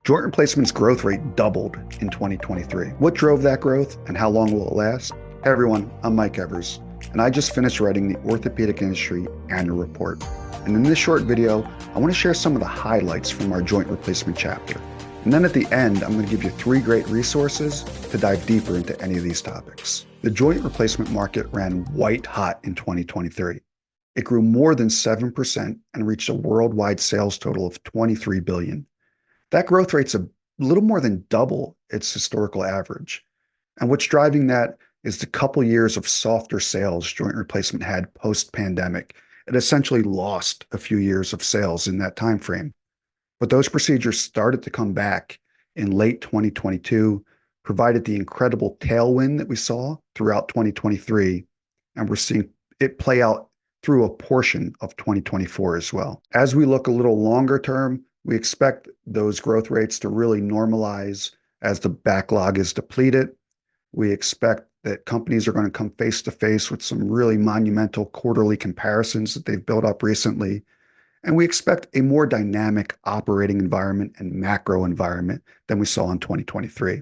Joint replacement's growth rate doubled in 2023. What drove that growth and how long will it last? Hey everyone, I'm Mike Evers, and I just finished writing the Orthopedic Industry Annual Report. And in this short video, I want to share some of the highlights from our joint replacement chapter. And then at the end, I'm going to give you 3 great resources to dive deeper into any of these topics. The joint replacement market ran white hot in 2023. It grew more than 7% and reached a worldwide sales total of $23 billion. That growth rate's a little more than double its historical average. And what's driving that is the couple years of softer sales joint replacement had post-pandemic. It essentially lost a few years of sales in that time frame. But those procedures started to come back in late 2022, provided the incredible tailwind that we saw throughout 2023, and we're seeing it play out through a portion of 2024 as well. As we look a little longer term, we expect those growth rates to really normalize as the backlog is depleted. We expect that companies are going to come face to face with some really monumental quarterly comparisons that they've built up recently. And we expect a more dynamic operating environment and macro environment than we saw in 2023.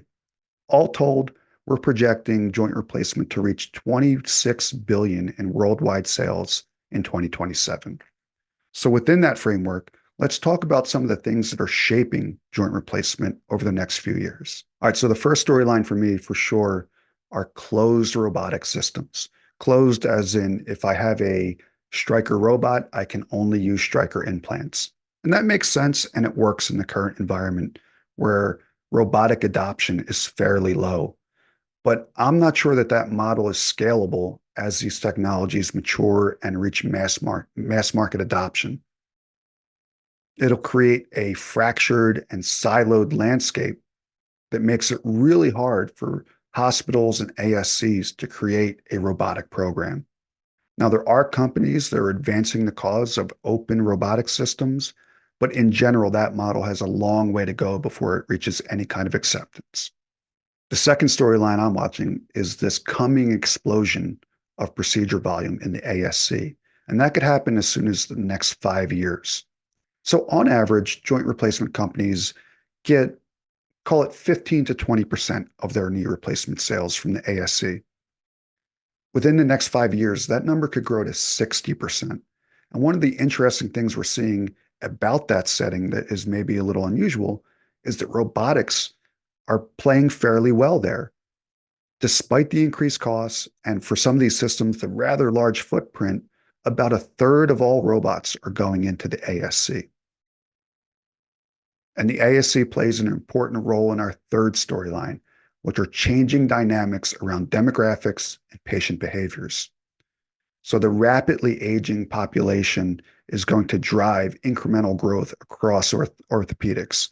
All told, we're projecting joint replacement to reach $26 billion in worldwide sales in 2027. So within that framework, let's talk about some of the things that are shaping joint replacement over the next few years. All right, so the first storyline for me, for sure, are closed robotic systems. Closed as in, if I have a Stryker robot, I can only use Stryker implants. And that makes sense, and it works in the current environment where robotic adoption is fairly low. But I'm not sure that that model is scalable as these technologies mature and reach mass market adoption. It'll create a fractured and siloed landscape that makes it really hard for hospitals and ASCs to create a robotic program. Now, there are companies that are advancing the cause of open robotic systems, but in general, that model has a long way to go before it reaches any kind of acceptance. The second storyline I'm watching is this coming explosion of procedure volume in the ASC, and that could happen as soon as the next 5 years. So on average, joint replacement companies get, call it 15 to 20% of their knee replacement sales from the ASC. Within the next 5 years, that number could grow to 60%. And one of the interesting things we're seeing about that setting that is maybe a little unusual is that robotics are playing fairly well there. Despite the increased costs, and for some of these systems, the rather large footprint, about a third of all robots are going into the ASC. And the ASC plays an important role in our third storyline, which are changing dynamics around demographics and patient behaviors. So the rapidly aging population is going to drive incremental growth across orthopedics.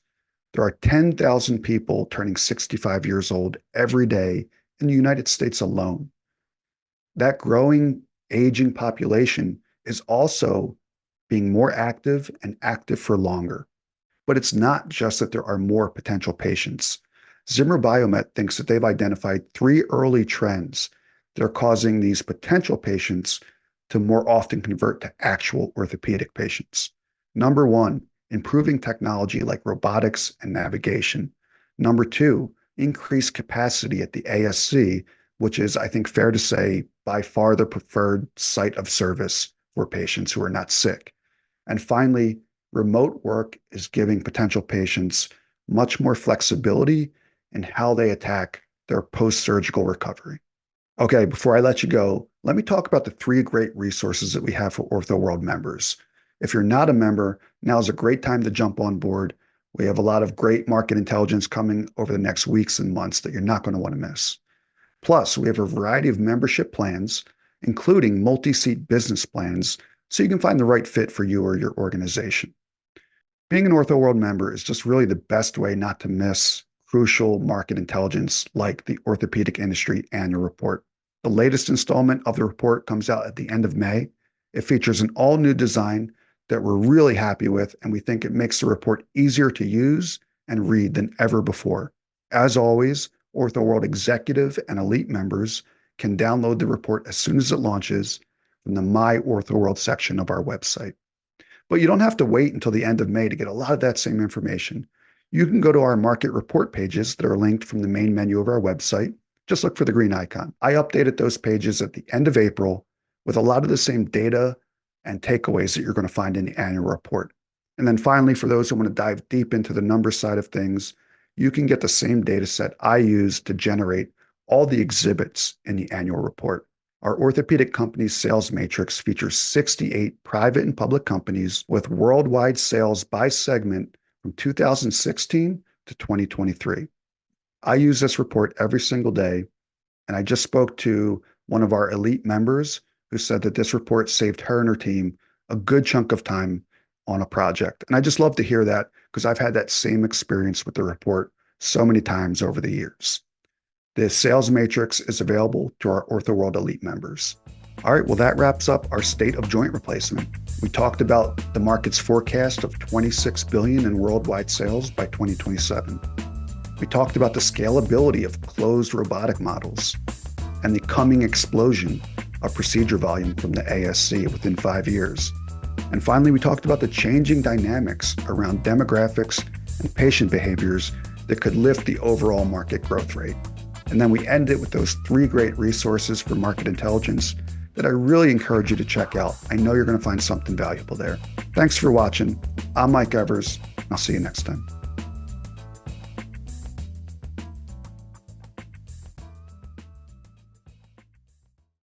There are 10,000 people turning 65 years old every day in the United States alone. That growing aging population is also being more active and active for longer. But it's not just that there are more potential patients. Zimmer Biomet thinks that they've identified 3 early trends that are causing these potential patients to more often convert to actual orthopedic patients. Number 1, improving technology like robotics and navigation. Number 2, increased capacity at the ASC, which is, I think, fair to say, by far the preferred site of service for patients who are not sick. And finally, remote work is giving potential patients much more flexibility in how they attack their post-surgical recovery. Okay, before I let you go, let me talk about the 3 great resources that we have for OrthoWorld members. If you're not a member, now is a great time to jump on board. We have a lot of great market intelligence coming over the next weeks and months that you're not going to want to miss. Plus, we have a variety of membership plans, including multi-seat business plans, so you can find the right fit for you or your organization. Being an OrthoWorld member is just really the best way not to miss crucial market intelligence like the Orthopedic Industry Annual Report. The latest installment of the report comes out at the end of May. It features an all-new design that we're really happy with, and we think it makes the report easier to use and read than ever before. As always, OrthoWorld executive and elite members can download the report as soon as it launches from the My OrthoWorld section of our website. But you don't have to wait until the end of May to get a lot of that same information. You can go to our market report pages that are linked from the main menu of our website. Just look for the green icon. I updated those pages at the end of April with a lot of the same data and takeaways that you're going to find in the annual report. And then finally, for those who want to dive deep into the numbers side of things, you can get the same data set I use to generate all the exhibits in the annual report. Our orthopedic company's sales matrix features 68 private and public companies with worldwide sales by segment from 2016 to 2023. I use this report every single day, and I just spoke to one of our elite members who said that this report saved her and her team a good chunk of time on a project. And I just love to hear that because I've had that same experience with the report so many times over the years. The sales matrix is available to our ORTHOWORLD Elite members. All right, well, that wraps up our state of joint replacement. We talked about the market's forecast of $26 billion in worldwide sales by 2027. We talked about the scalability of closed robotic models and the coming explosion of procedure volume from the ASC within 5 years. And finally, we talked about the changing dynamics around demographics and patient behaviors that could lift the overall market growth rate. And then we end it with those 3 great resources for market intelligence that I really encourage you to check out. I know you're going to find something valuable there. Thanks for watching. I'm Mike Evers. I'll see you next time.